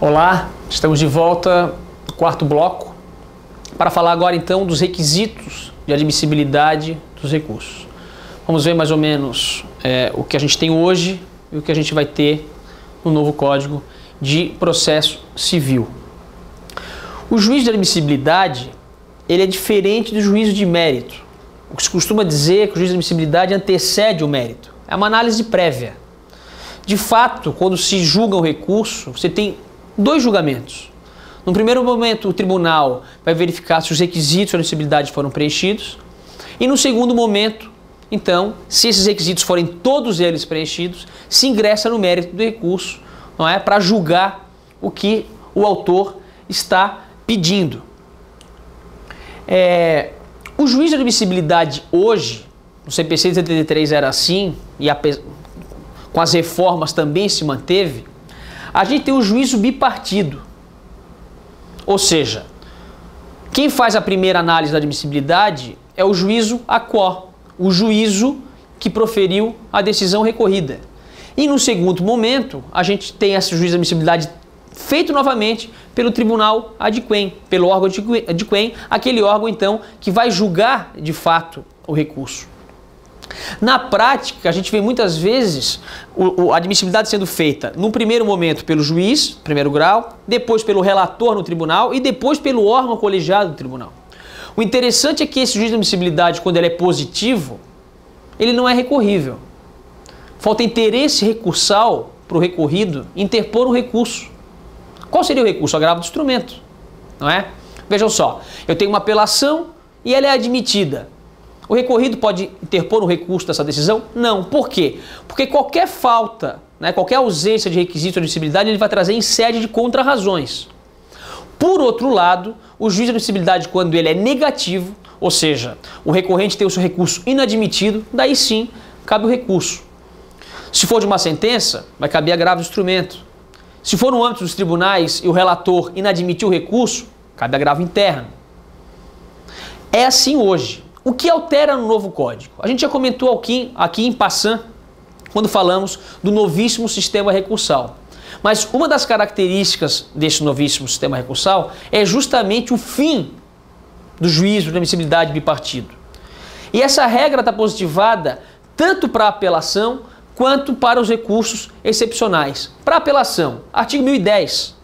Olá, estamos de volta no quarto bloco para falar agora então dos requisitos de admissibilidade dos recursos. Vamos ver mais ou menos o que a gente tem hoje e o que a gente vai ter no novo Código de Processo Civil. O juízo de admissibilidade ele é diferente do juízo de mérito. O que se costuma dizer é que o juízo de admissibilidade antecede o mérito. É uma análise prévia. De fato, quando se julga um recurso, você tem dois julgamentos. No primeiro momento, o tribunal vai verificar se os requisitos de admissibilidade foram preenchidos. E no segundo momento, então, se esses requisitos forem todos eles preenchidos, se ingressa no mérito do recurso, não é, para julgar o que o autor está pedindo. O juízo de admissibilidade hoje, no CPC de 73 era assim, e com as reformas também se manteve, a gente tem o juízo bipartido. Ou seja, quem faz a primeira análise da admissibilidade é o juízo aquo, o juízo que proferiu a decisão recorrida. E no segundo momento, a gente tem esse juízo de admissibilidade feito novamente pelo tribunal ad quem, pelo órgão ad quem, aquele órgão então que vai julgar de fato o recurso. Na prática, a gente vê muitas vezes a admissibilidade sendo feita no primeiro momento pelo juiz, primeiro grau, depois pelo relator no tribunal e depois pelo órgão colegiado do tribunal. O interessante é que esse juízo de admissibilidade, quando ele é positivo, ele não é recorrível. Falta interesse recursal para o recorrido interpor um recurso. Qual seria o recurso? O agravo do instrumento, não é? Vejam só, eu tenho uma apelação e ela é admitida. O recorrido pode interpor um recurso dessa decisão? Não. Por quê? Porque qualquer falta, qualquer ausência de requisito de admissibilidade, ele vai trazer em sede de contrarrazões. Por outro lado, o juízo de admissibilidade, quando ele é negativo, ou seja, o recorrente tem o seu recurso inadmitido, daí sim cabe o recurso. Se for de uma sentença, vai caber agravo do instrumento. Se for no âmbito dos tribunais e o relator inadmitir o recurso, cabe agravo interno. É assim hoje. O que altera no novo Código? A gente já comentou aqui em passant, quando falamos do novíssimo sistema recursal. Mas uma das características desse novíssimo sistema recursal é justamente o fim do juízo de admissibilidade bipartido. E essa regra está positivada tanto para a apelação quanto para os recursos excepcionais. Para a apelação, artigo 1010.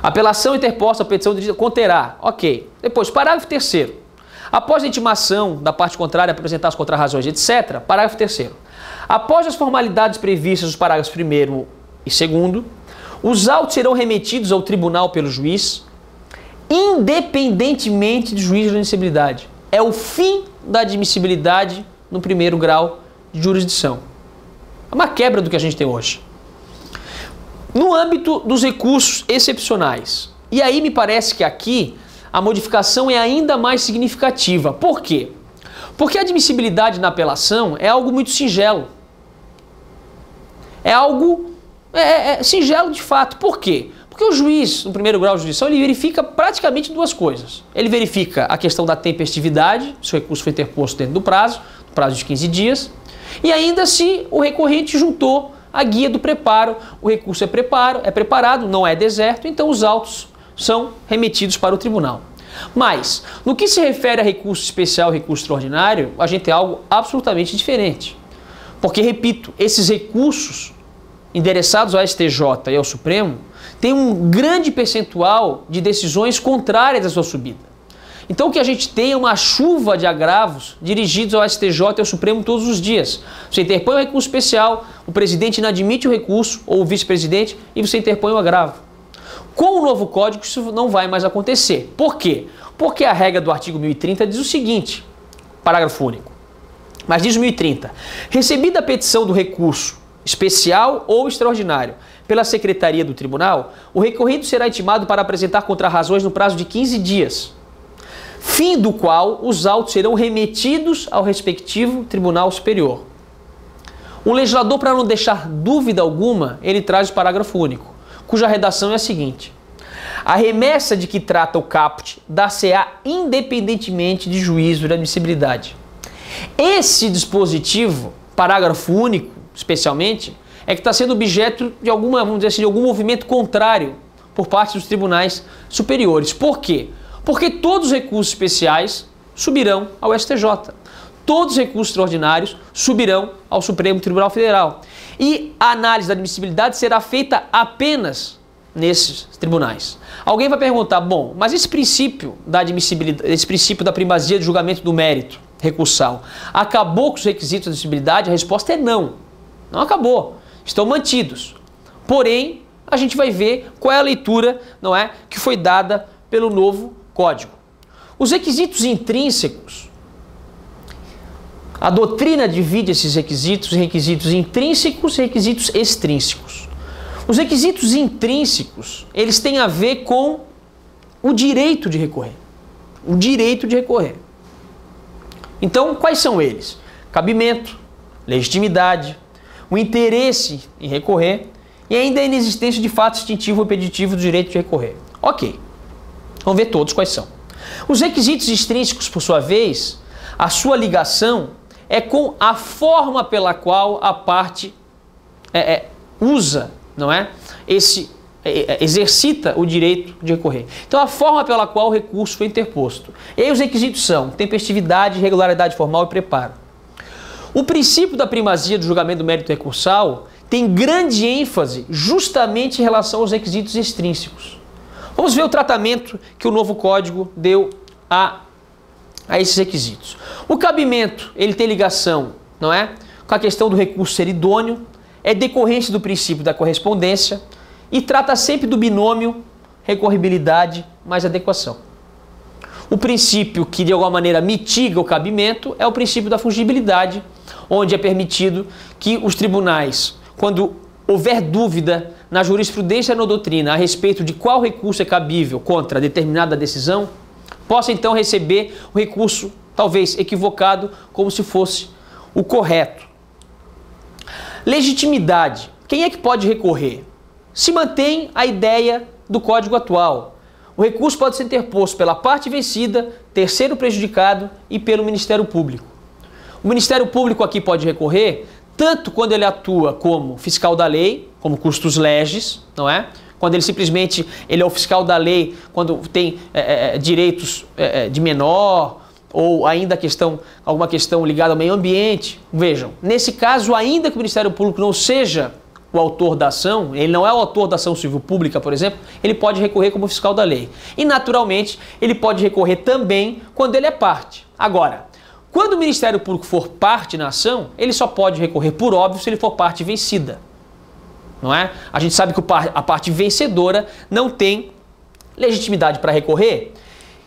Apelação interposta à petição de conterá. Ok. Depois, parágrafo 3º. Após a intimação da parte contrária para apresentar as contrarrazões, etc., parágrafo 3º. Após as formalidades previstas nos parágrafos 1º e 2º, os autos serão remetidos ao tribunal pelo juiz, independentemente do juízo de admissibilidade. É o fim da admissibilidade no primeiro grau de jurisdição. É uma quebra do que a gente tem hoje. No âmbito dos recursos excepcionais, e aí me parece que aqui a modificação é ainda mais significativa. Por quê? Porque a admissibilidade na apelação é algo muito singelo. É algo singelo de fato. Por quê? Porque o juiz, no primeiro grau de jurisdição, ele verifica praticamente duas coisas. Ele verifica a questão da tempestividade, se o recurso foi interposto dentro do prazo de 15 dias, e ainda se o recorrente juntou a guia do preparo. O recurso é preparado, não é deserto, então os autos são remetidos para o tribunal. Mas, no que se refere a recurso especial e recurso extraordinário, a gente tem algo absolutamente diferente. Porque, repito, esses recursos endereçados ao STJ e ao Supremo têm um grande percentual de decisões contrárias à sua subida. Então o que a gente tem é uma chuva de agravos dirigidos ao STJ e ao Supremo todos os dias. Você interpõe um recurso especial, o presidente inadmite o recurso, ou o vice-presidente, e você interpõe o agravo. Com o novo Código isso não vai mais acontecer. Por quê? Porque a regra do artigo 1030 diz o seguinte, parágrafo único, mas diz o 1030, recebida a petição do recurso especial ou extraordinário pela Secretaria do Tribunal, o recorrido será intimado para apresentar contrarrazões no prazo de 15 dias, fim do qual os autos serão remetidos ao respectivo Tribunal Superior. O legislador, para não deixar dúvida alguma, ele traz o parágrafo único, cuja redação é a seguinte: a remessa de que trata o caput dar-se-á independentemente de juízo de admissibilidade. Esse dispositivo, parágrafo único, especialmente, é que está sendo objeto de vamos dizer assim, de algum movimento contrário por parte dos tribunais superiores. Por quê? Porque todos os recursos especiais subirão ao STJ. Todos os recursos extraordinários subirão ao Supremo Tribunal Federal. E a análise da admissibilidade será feita apenas nesses tribunais. Alguém vai perguntar, bom, mas esse princípio da admissibilidade, esse princípio da primazia do julgamento do mérito recursal, acabou com os requisitos de admissibilidade? A resposta é não. Não acabou. Estão mantidos. Porém, a gente vai ver qual é a leitura, não é, que foi dada pelo novo Código. Os requisitos intrínsecos, a doutrina divide esses requisitos em requisitos intrínsecos e requisitos extrínsecos. Os requisitos intrínsecos, eles têm a ver com o direito de recorrer. O direito de recorrer. Então, quais são eles? Cabimento, legitimidade, o interesse em recorrer e ainda a inexistência de fato distintivo ou impeditivo do direito de recorrer. Ok. Vamos ver todos quais são. Os requisitos extrínsecos, por sua vez, a sua ligação é com a forma pela qual a parte usa, não é? Exercita o direito de recorrer. Então, a forma pela qual o recurso foi interposto. E aí os requisitos são tempestividade, regularidade formal e preparo. O princípio da primazia do julgamento do mérito recursal tem grande ênfase justamente em relação aos requisitos extrínsecos. Vamos ver o tratamento que o novo Código deu a esses requisitos. O cabimento, ele tem ligação, não é, com a questão do recurso ser idôneo, é decorrência do princípio da correspondência e trata sempre do binômio recorribilidade mais adequação. O princípio que de alguma maneira mitiga o cabimento é o princípio da fungibilidade, onde é permitido que os tribunais, quando houver dúvida na jurisprudência e na doutrina a respeito de qual recurso é cabível contra determinada decisão, possa então receber o recurso, talvez equivocado, como se fosse o correto. Legitimidade. Quem é que pode recorrer? Se mantém a ideia do Código atual. O recurso pode ser interposto pela parte vencida, terceiro prejudicado e pelo Ministério Público. O Ministério Público aqui pode recorrer tanto quando ele atua como fiscal da lei, como custos legis, não é? Quando ele simplesmente ele é o fiscal da lei, quando tem direitos de menor, ou ainda alguma questão ligada ao meio ambiente. Vejam, nesse caso, ainda que o Ministério Público não seja o autor da ação, ele não é o autor da ação civil pública, por exemplo, ele pode recorrer como fiscal da lei. E, naturalmente, ele pode recorrer também quando ele é parte. Agora, quando o Ministério Público for parte na ação, ele só pode recorrer, por óbvio, se ele for parte vencida. Não é? A gente sabe que a parte vencedora não tem legitimidade para recorrer,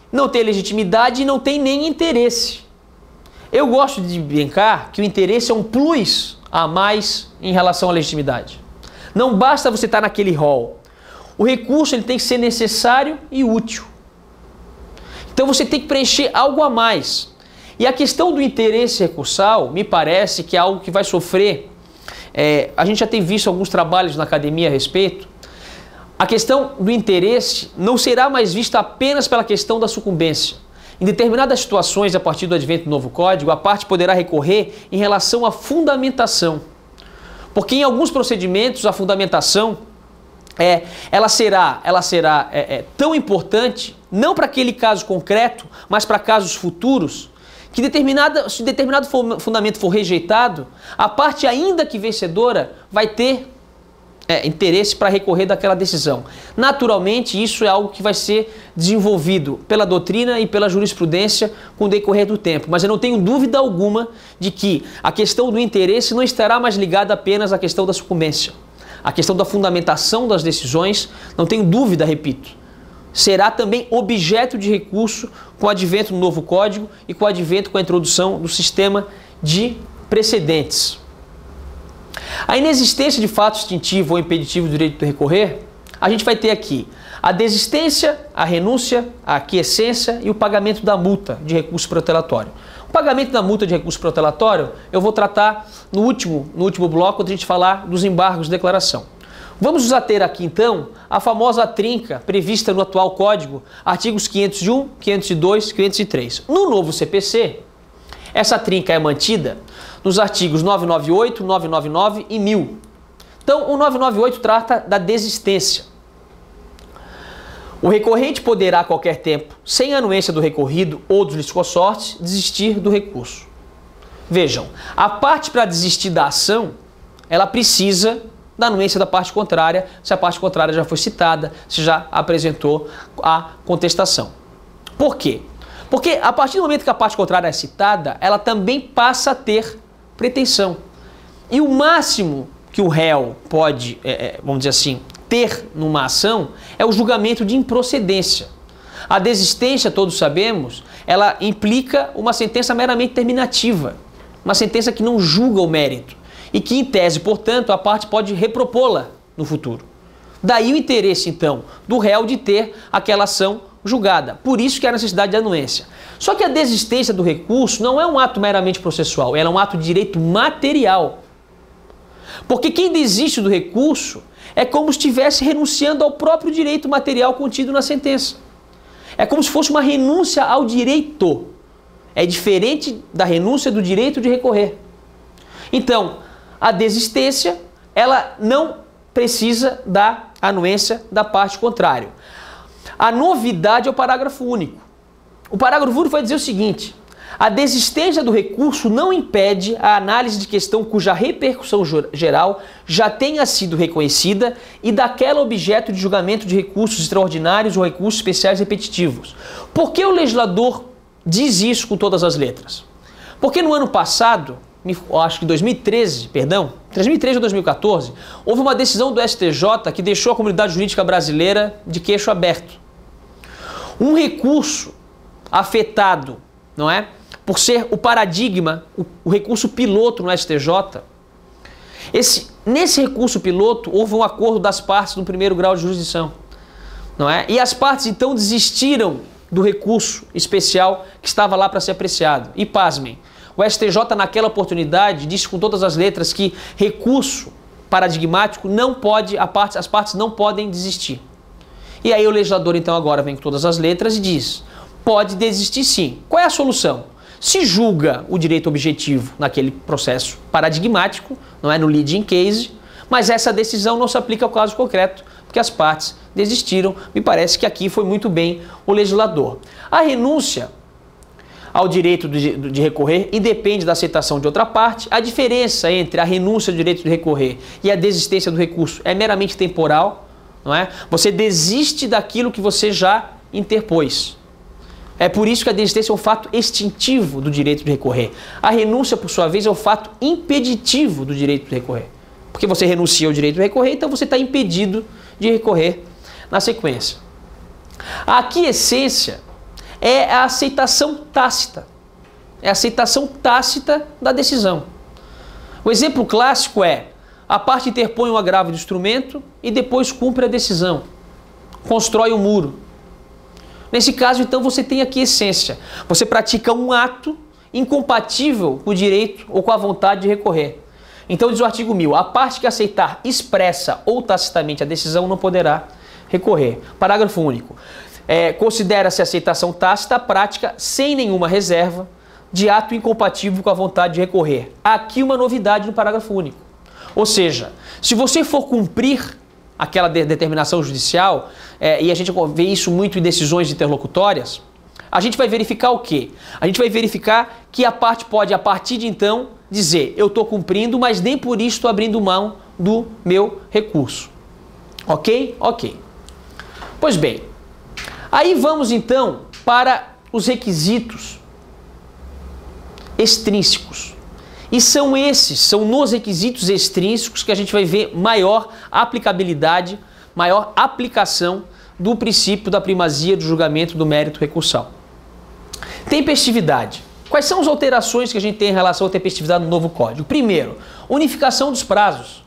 não tem legitimidade e não tem nem interesse. Eu gosto de brincar que o interesse é um plus a mais em relação à legitimidade. Não basta você estar naquele rol. O recurso ele tem que ser necessário e útil. Então você tem que preencher algo a mais. E a questão do interesse recursal, me parece que é algo que vai sofrer. A gente já tem visto alguns trabalhos na academia a respeito. A questão do interesse não será mais vista apenas pela questão da sucumbência. Em determinadas situações, a partir do advento do novo Código, a parte poderá recorrer em relação à fundamentação. Porque em alguns procedimentos, a fundamentação ela será tão importante, não para aquele caso concreto, mas para casos futuros, que se determinado fundamento for rejeitado, a parte ainda que vencedora vai ter interesse para recorrer daquela decisão. Naturalmente, isso é algo que vai ser desenvolvido pela doutrina e pela jurisprudência com o decorrer do tempo. Mas eu não tenho dúvida alguma de que a questão do interesse não estará mais ligada apenas à questão da sucumbência. A questão da fundamentação das decisões, não tenho dúvida, repito, será também objeto de recurso com o advento do novo Código e com a introdução do sistema de precedentes. A inexistência de fato distintivo ou impeditivo do direito de recorrer, a gente vai ter aqui a desistência, a renúncia, a aquiescência e o pagamento da multa de recurso protelatório. O pagamento da multa de recurso protelatório eu vou tratar no último bloco, quando a gente falar dos embargos de declaração. Vamos nos ater aqui então à famosa trinca prevista no atual Código, artigos 501, 502, 503. No novo CPC, essa trinca é mantida nos artigos 998, 999 e 1000. Então, o 998 trata da desistência. O recorrente poderá, a qualquer tempo, sem anuência do recorrido ou dos litisconsortes, desistir do recurso. Vejam, a parte para desistir da ação, ela precisa da anuência da parte contrária, se a parte contrária já foi citada, se já apresentou a contestação. Por quê? Porque a partir do momento que a parte contrária é citada, ela também passa a ter pretensão. E o máximo que o réu pode, vamos dizer assim, ter numa ação é o julgamento de improcedência. A desistência, todos sabemos, ela implica uma sentença meramente terminativa, uma sentença que não julga o mérito e que, em tese, portanto, a parte pode repropô-la no futuro. Daí o interesse, então, do réu de ter aquela ação julgada. Por isso que há necessidade de anuência. Só que a desistência do recurso não é um ato meramente processual, ela é um ato de direito material. Porque quem desiste do recurso é como se estivesse renunciando ao próprio direito material contido na sentença. É como se fosse uma renúncia ao direito. É diferente da renúncia do direito de recorrer. Então, a desistência, ela não precisa da anuência da parte contrária. A novidade é o parágrafo único. O parágrafo único vai dizer o seguinte: a desistência do recurso não impede a análise de questão cuja repercussão geral já tenha sido reconhecida e daquela objeto de julgamento de recursos extraordinários ou recursos especiais repetitivos. Por que o legislador diz isso com todas as letras? Porque no ano passado, acho que 2013 ou 2014, houve uma decisão do STJ que deixou a comunidade jurídica brasileira de queixo aberto. Um recurso afetado, não é? Por ser o paradigma, o recurso piloto no STJ, nesse recurso piloto houve um acordo das partes no primeiro grau de jurisdição, não é? E as partes então desistiram do recurso especial que estava lá para ser apreciado. E pasmem, o STJ naquela oportunidade disse com todas as letras que recurso paradigmático não pode, as partes não podem desistir. E aí o legislador então agora vem com todas as letras e diz: pode desistir sim. Qual é a solução? Se julga o direito objetivo naquele processo paradigmático, não é no leading case, mas essa decisão não se aplica ao caso concreto, porque as partes desistiram. Me parece que aqui foi muito bem o legislador. A renúncia ao direito de recorrer independe da aceitação de outra parte. A diferença entre a renúncia ao direito de recorrer e a desistência do recurso é meramente temporal, não é? Você desiste daquilo que você já interpôs. É por isso que a desistência é um fato extintivo do direito de recorrer. A renúncia, por sua vez, é um fato impeditivo do direito de recorrer. Porque você renuncia ao direito de recorrer, então você está impedido de recorrer na sequência. A aquiescência é a aceitação tácita. É a aceitação tácita da decisão. O exemplo clássico é: a parte interpõe um agravo do instrumento e depois cumpre a decisão. Constrói um muro. Nesse caso, então, você tem aquiescência. Você pratica um ato incompatível com o direito ou com a vontade de recorrer. Então, diz o artigo 1000, a parte que aceitar expressa ou tacitamente a decisão não poderá recorrer. Parágrafo único. Considera-se a aceitação tácita a prática sem nenhuma reserva de ato incompatível com a vontade de recorrer. Aqui uma novidade no parágrafo único. Ou seja, se você for cumprir aquela determinação judicial, e a gente vê isso muito em decisões interlocutórias, a gente vai verificar o quê? A gente vai verificar que a parte pode, a partir de então, dizer: eu estou cumprindo, mas nem por isso estou abrindo mão do meu recurso. Ok? Ok. Pois bem, aí vamos então para os requisitos extrínsecos. E são nos requisitos extrínsecos que a gente vai ver maior aplicabilidade, maior aplicação do princípio da primazia do julgamento do mérito recursal. Tempestividade. Quais são as alterações que a gente tem em relação à tempestividade no novo Código? Primeiro, unificação dos prazos.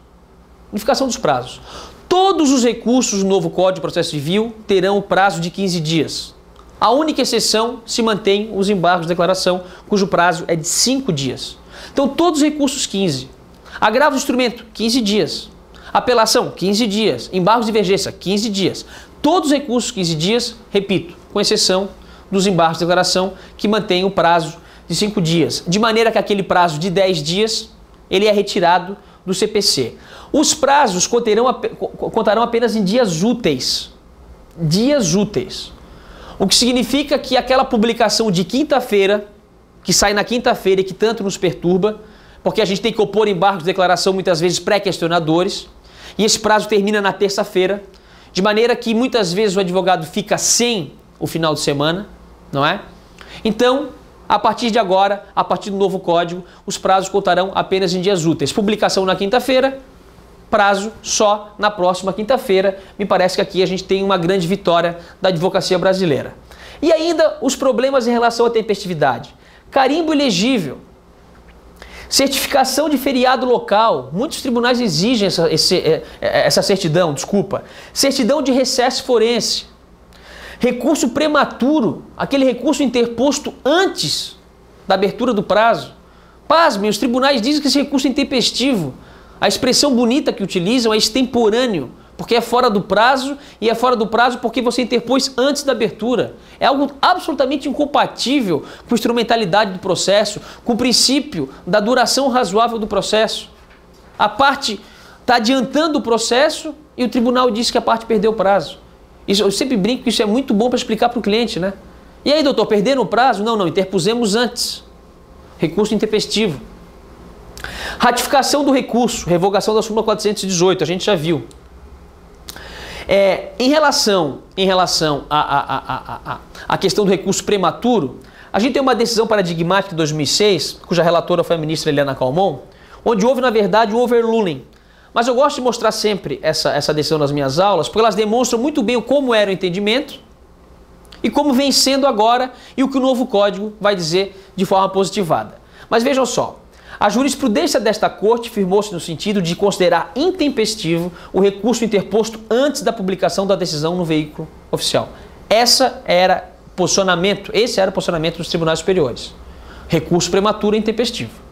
Unificação dos prazos. Todos os recursos do novo Código de Processo Civil terão o prazo de 15 dias. A única exceção se mantém os embargos de declaração, cujo prazo é de 5 dias. Então, todos os recursos 15. Agravo do instrumento, 15 dias. Apelação, 15 dias. Embargos de divergência, 15 dias. Todos os recursos 15 dias, repito, com exceção dos embargos de declaração que mantêm o prazo de 5 dias. De maneira que aquele prazo de 10 dias, ele é retirado do CPC. Os prazos contarão apenas em dias úteis. Dias úteis. O que significa que aquela publicação de quinta-feira, que sai na quinta-feira e que tanto nos perturba, porque a gente tem que opor embargos de declaração muitas vezes pré-questionadores, e esse prazo termina na terça-feira, de maneira que muitas vezes o advogado fica sem o final de semana, não é? Então, a partir de agora, a partir do novo código, os prazos contarão apenas em dias úteis. Publicação na quinta-feira, prazo só na próxima quinta-feira. Me parece que aqui a gente tem uma grande vitória da advocacia brasileira. E ainda os problemas em relação à tempestividade. Carimbo ilegível. Certificação de feriado local. Muitos tribunais exigem essa certidão, desculpa. Certidão de recesso forense. Recurso prematuro, aquele recurso interposto antes da abertura do prazo. Pasmem, os tribunais dizem que esse recurso é intempestivo. A expressão bonita que utilizam é extemporâneo, porque é fora do prazo, e é fora do prazo porque você interpôs antes da abertura. É algo absolutamente incompatível com a instrumentalidade do processo, com o princípio da duração razoável do processo. A parte está adiantando o processo e o tribunal diz que a parte perdeu o prazo. Isso, eu sempre brinco que isso é muito bom para explicar para o cliente, né? E aí, doutor, perderam o prazo? Não, interpusemos antes. Recurso intempestivo. Ratificação do recurso, revogação da súmula 418, a gente já viu. Em relação à questão do recurso prematuro, a gente tem uma decisão paradigmática de 2006, cuja relatora foi a ministra Eliana Calmon, onde houve, na verdade, um overruling. Mas eu gosto de mostrar sempre essa decisão nas minhas aulas, porque elas demonstram muito bem como era o entendimento e como vem sendo agora e o que o novo código vai dizer de forma positivada. Mas vejam só, a jurisprudência desta corte firmou-se no sentido de considerar intempestivo o recurso interposto antes da publicação da decisão no veículo oficial. Esse era o posicionamento dos tribunais superiores. Recurso prematuro e intempestivo.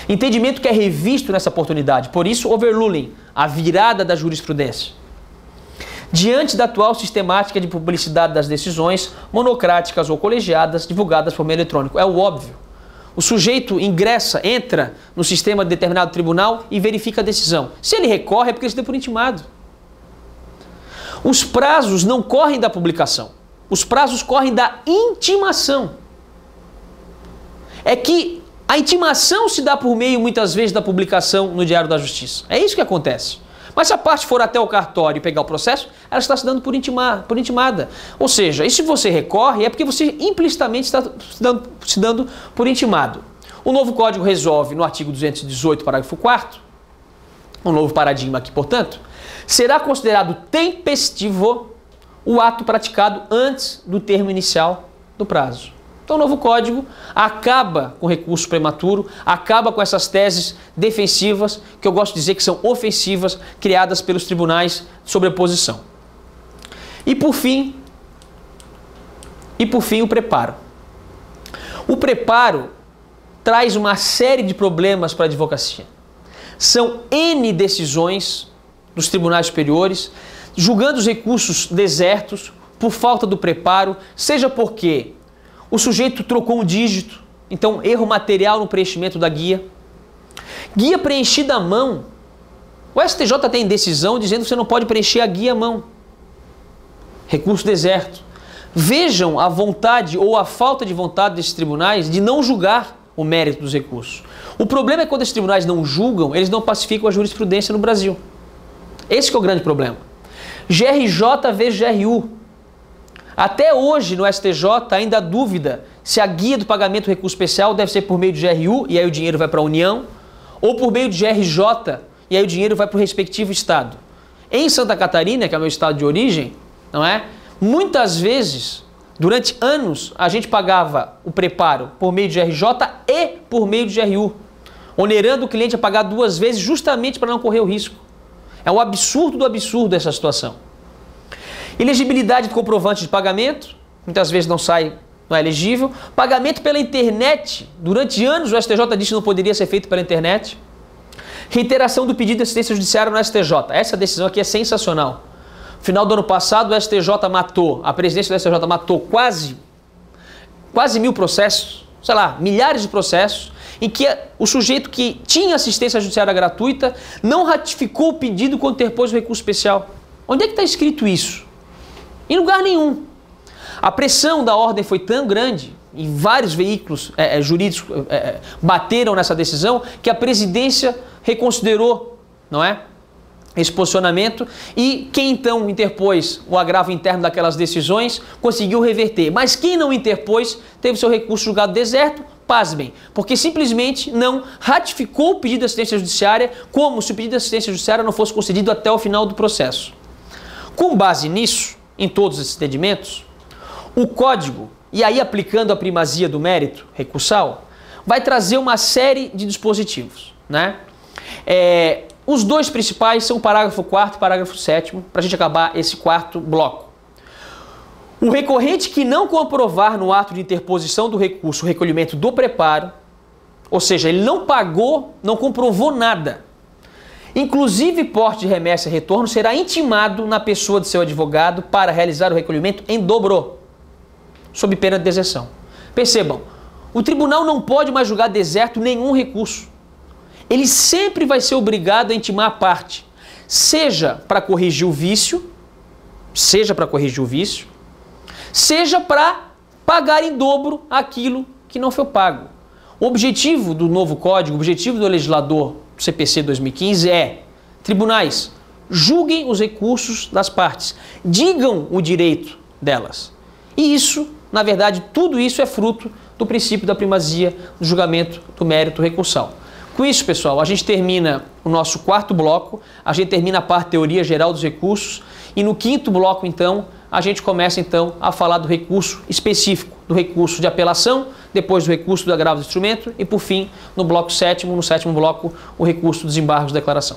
Entendimento que é revisto nessa oportunidade, por isso overruling, a virada da jurisprudência. Diante da atual sistemática de publicidade das decisões, monocráticas ou colegiadas, divulgadas por meio eletrônico. É o óbvio. O sujeito entra no sistema de determinado tribunal e verifica a decisão. Se ele recorre é porque ele se deu por intimado. Os prazos não correm da publicação. Os prazos correm da intimação. É que a intimação se dá por meio, muitas vezes, da publicação no Diário da Justiça. É isso que acontece. Mas se a parte for até o cartório e pegar o processo, ela está se dando por intimada. Ou seja, e se você recorre, é porque você implicitamente está se dando por intimado. O novo código resolve no artigo 218, parágrafo 4º, um novo paradigma aqui, portanto, será considerado tempestivo o ato praticado antes do termo inicial do prazo. Então o novo código acaba com o recurso prematuro, acaba com essas teses defensivas, que eu gosto de dizer que são ofensivas, criadas pelos tribunais de sobreposição. E por fim, o preparo. O preparo traz uma série de problemas para a advocacia. São N decisões dos tribunais superiores, julgando os recursos desertos por falta do preparo, seja porque o sujeito trocou um dígito, então erro material no preenchimento da guia. Guia preenchida à mão. O STJ tem decisão dizendo que você não pode preencher a guia à mão. Recurso deserto. Vejam a vontade ou a falta de vontade desses tribunais de não julgar o mérito dos recursos. O problema é que quando esses tribunais não julgam, eles não pacificam a jurisprudência no Brasil. Esse que é o grande problema. GRJ vezes GRU. Até hoje, no STJ, ainda há dúvida se a guia do pagamento do recurso especial deve ser por meio de GRU, e aí o dinheiro vai para a União, ou por meio de GRJ, e aí o dinheiro vai para o respectivo estado. Em Santa Catarina, que é o meu estado de origem, não é? Muitas vezes, durante anos, a gente pagava o preparo por meio de GRJ e por meio de GRU, onerando o cliente a pagar duas vezes justamente para não correr o risco. É um absurdo do absurdo essa situação. Elegibilidade do comprovante de pagamento, muitas vezes não é elegível. Pagamento pela internet, durante anos o STJ disse que não poderia ser feito pela internet. Reiteração do pedido de assistência judiciária no STJ. Essa decisão aqui é sensacional. No final do ano passado o STJ matou, a presidência do STJ matou quase 1000 processos, sei lá, milhares de processos, em que o sujeito que tinha assistência judiciária gratuita não ratificou o pedido quando interpôs o recurso especial. Onde é que está escrito isso? Em lugar nenhum. A pressão da ordem foi tão grande, e vários veículos jurídicos bateram nessa decisão, que a presidência reconsiderou, não é, esse posicionamento, e quem então interpôs o agravo interno daquelas decisões conseguiu reverter. Mas quem não interpôs teve seu recurso julgado deserto, pasmem, porque simplesmente não ratificou o pedido de assistência judiciária, como se o pedido de assistência judiciária não fosse concedido até o final do processo. Com base nisso, em todos esses entendimentos, o Código, e aí aplicando a primazia do mérito recursal, vai trazer uma série de dispositivos, né? Os dois principais são o parágrafo 4º e o parágrafo 7º, para a gente acabar esse quarto bloco. O recorrente que não comprovar no ato de interposição do recurso o recolhimento do preparo, ou seja, ele não pagou, não comprovou nada, inclusive porte de remessa e retorno, será intimado na pessoa de seu advogado para realizar o recolhimento em dobro, sob pena de deserção. Percebam, o tribunal não pode mais julgar deserto nenhum recurso. Ele sempre vai ser obrigado a intimar a parte, seja para corrigir o vício, seja para pagar em dobro aquilo que não foi pago. O objetivo do novo código, o objetivo do legislador do CPC 2015 é: tribunais, julguem os recursos das partes, digam o direito delas. E isso, na verdade, tudo isso é fruto do princípio da primazia do julgamento do mérito recursal. Com isso, pessoal, a gente termina o nosso quarto bloco, a gente termina a parte teoria geral dos recursos, e no quinto bloco, então, a gente começa então a falar do recurso específico, do recurso de apelação, depois do recurso do agravo do instrumento e, por fim, no bloco sétimo, no sétimo bloco, o recurso dos embargos de declaração.